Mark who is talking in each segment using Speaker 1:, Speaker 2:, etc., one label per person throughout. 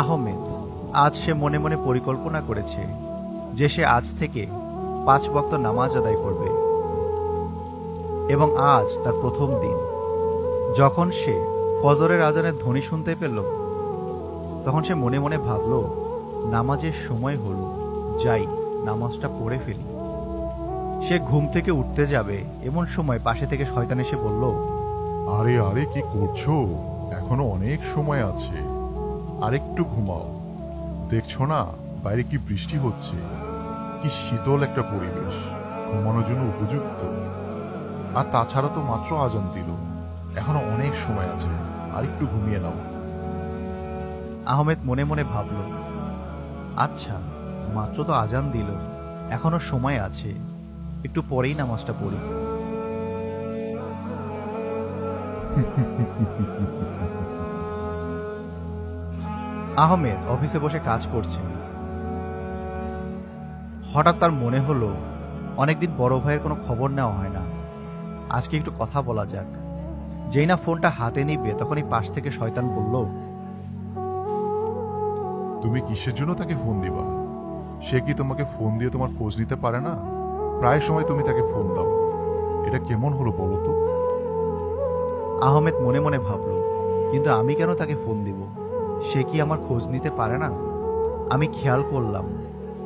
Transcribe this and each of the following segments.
Speaker 1: আহমেদ আজ সে মনে মনে পরিকল্পনা করেছে যে সে আজ থেকে 5 ওয়াক্ত নামাজ আদায় করবে। এবং আজ তার প্রথম দিন। যখন সে ফজরের আজানের ধ্বনি শুনতে পেল, তখন সে মনে মনে ভাবল, নামাজের সময় হলো, যাই নামাজটা পড়ে ফেলি। সে ঘুম থেকে উঠতে যাবে এমন সময় পাশে থেকে শয়তান এসে বলল,
Speaker 2: আরে আরে কি করছো? এখনো অনেক সময় আছে, আরেকটু ঘুমাও। দেখছো না বাইরে কি বৃষ্টি হচ্ছে? কি শীতল একটা পরিবেশ, ঘুমানোর জন্য উপযুক্ত। আর তাছাড়া তো মাত্র আজান দিল, এখনো অনেক সময় আছে, আরেকটু ঘুমিয়ে নাও।
Speaker 1: আহমেদ মনে মনে ভাবল, আচ্ছা মাত্র তো আজান দিল, এখনো সময় আছে, একটু পরেই নামাজটা পড়ি। আহমেদ অফিসে বসে কাজ করছেন। হঠাৎ তার মনে হলো, অনেকদিন বড় ভাইয়ের কোনো খবর নেওয়া হয় না, আজকে একটু কথা বলা যাক। যেই না ফোনটা হাতে নিবে তখনই পাশ থেকে শয়তান বলল,
Speaker 2: তুমি কিসের জন্য তাকে ফোন দিবা? সে কি তোমাকে ফোন দিয়ে তোমার খোঁজ নিতে পারে না? প্রায় সময় তুমি তাকে ফোন দাও, এটা কেমন হলো বলো তো?
Speaker 1: আহমেদ মনে মনে ভাবল, কিন্তু আমি কেন তাকে ফোন দিব? সে কি আমার খোঁজ নিতে পারে না? আমি খেয়াল করলাম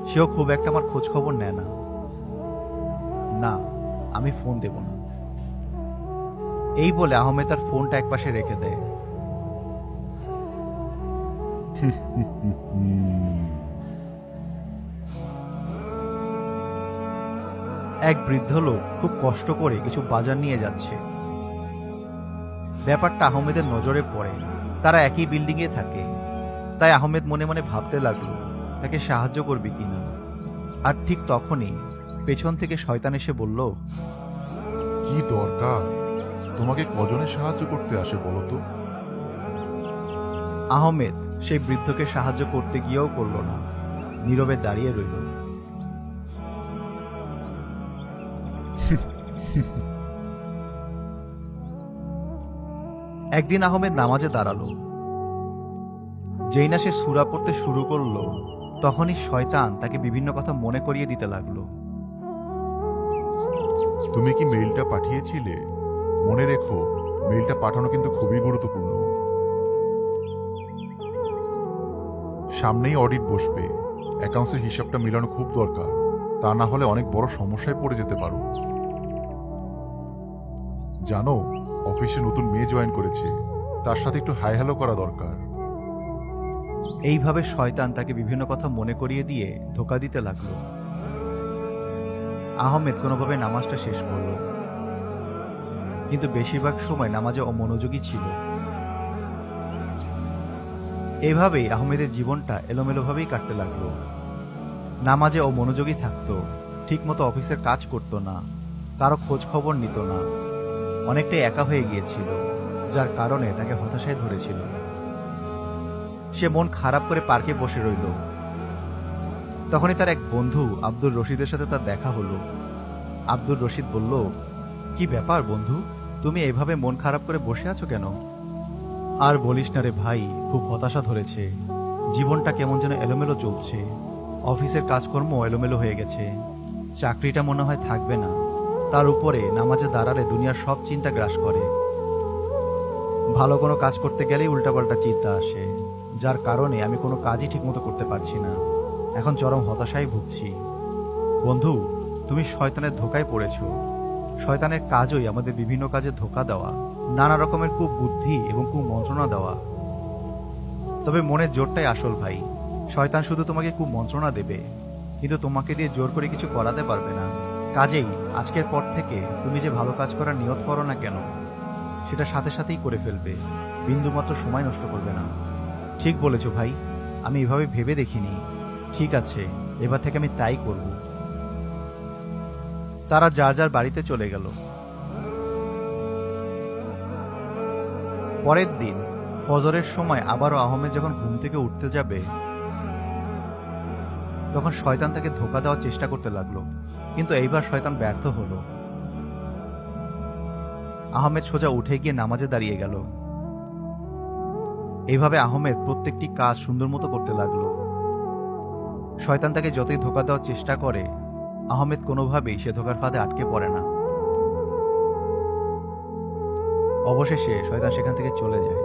Speaker 1: সেও খুব একটা আমার খোঁজ খবর নেয় না। না, আমি ফোন দেব না। এই বলে আহমেদ তার ফোনটা একপাশে রেখে দেয়। এক বৃদ্ধ লোক খুব কষ্ট করে কিছু বাজার নিয়ে যাচ্ছে। ব্যাপারটা আহমেদের নজরে পড়ে। তারা একই বিল্ডিংয়ে থাকে। তাই আহমেদ মনে মনে ভাবতে লাগলো তাকে সাহায্য করবে কিনা। আর ঠিক তখনই পেছন থেকে শয়তান এসে বলল,
Speaker 2: কি দরকার? তোমাকে কজনে সাহায্য করতে আসে বলো তো?
Speaker 1: আহমেদ সেই বৃদ্ধকে সাহায্য করতে গিয়েও করল না, নীরবে দাঁড়িয়ে রইল। একদিন আহমেদ নামাজে দাঁড়ালো। যেই না সে সূরা পড়তে শুরু করলো, তখনই শয়তান তাকে বিভিন্ন কথা মনে করিয়ে দিতে লাগলো।
Speaker 2: তুমি কি মেইলটা পাঠিয়েছিলে? মনে রেখো, মেইলটা পাঠানো কিন্তু খুবই গুরুত্বপূর্ণ। সামনেই অডিট বসবে, অ্যাকাউন্টসের হিসাবটা মিলানো খুব দরকার, তা না হলে অনেক বড় সমস্যায় পড়ে যেতে পারো। জানো, অফিসে নতুন মেয়ে জয়েন করেছে, তার সাথে একটু হাই হ্যালো করা দরকার।
Speaker 1: এইভাবে শয়তান তাকে বিভিন্ন কথা মনে করিয়ে দিয়ে ধোঁকা দিতে লাগলো। আহমেদ কোনোভাবে নামাজটা শেষ করল, কিন্তু বেশিরভাগ সময় নামাজে অমনোযোগী ছিল। এভাবেই আহমেদের জীবনটা এলোমেলোভাবেই কাটতে লাগলো। নামাজে অমনোযোগী থাকতো, ঠিকমতো অফিসের কাজ করতো না, কারো খোঁজ খবর নিত না, অনেকটাই একা হয়ে গিয়েছিল, যার কারণে তাকে হতাশায় ধরেছিল। সে মন খারাপ করে পার্কে বসে রইল। তখনই তার এক বন্ধু আব্দুর রশিদের সাথে তার দেখা হলো। আব্দুর রশিদ বলল, কি ব্যাপার বন্ধু, তুমি এভাবে মন খারাপ করে বসে আছো কেন? আর বলিস না রে ভাই, খুব হতাশা ধরেছে। জীবনটা কেমন যেন এলোমেলো চলছে। অফিসের কাজকর্ম এলোমেলো হয়ে গেছে, চাকরিটা মনে হয় থাকবে না। তার উপরে নামাজে দাঁড়ালে দুনিয়ার সব চিন্তা গ্রাস করে। ভালো কোনো কাজ করতে গেলেই উল্টাপাল্টা চিন্তা আসে, যার কারণে আমি কোনো কাজই ঠিকমতো করতে পারছি না। এখন চরম হতাশায় ভুগছি। বন্ধু, তুমি শয়তানের ধোকায় পড়েছো। শয়তানের কাজই আমাদের বিভিন্ন কাজে ধোকা দেওয়া, নানা রকমের কুবুদ্ধি এবং কুমন্ত্রণা দেওয়া। তবে মনের জোরটাই আসল ভাই। শয়তান শুধু তোমাকে কুমন্ত্রণা দেবে, কিন্তু তোমাকে দিয়ে জোর করে কিছু করাতে পারবে না। কাজেই আজকের পর থেকে তুমি যে ভালো কাজ করার নিয়ত করো না কেন, সেটা সাথে সাথেই করে ফেলবে, বিন্দুমাত্র সময় নষ্ট করবে না। ঠিক বলেছো ভাই, আমি এভাবে ভেবে দেখিনি। ঠিক আছে, এবার থেকে আমি তাই করব। তারা যার যার বাড়িতে চলে গেল। পরের দিন ফজরের সময় আবারও আহমেদ যখন ঘুম থেকে উঠতে যাবে, তখন শয়তান তাকে ধোঁকা দেওয়ার চেষ্টা করতে লাগলো, কিন্তু এইবার শয়তান ব্যর্থ হলো। আহমেদ সোজা উঠে গিয়ে নামাজে দাঁড়িয়ে গেল। এইভাবে আহমেদ প্রত্যেকটি কাজ সুন্দর মতো করতে লাগলো। শয়তান তাকে যতই ধোঁকা দেওয়ার চেষ্টা করে, আহমেদ কোনোভাবেই সে ধোঁকার ফাঁদে আটকে পড়ে না। অবশেষে শয়তান সেখান থেকে চলে যায়।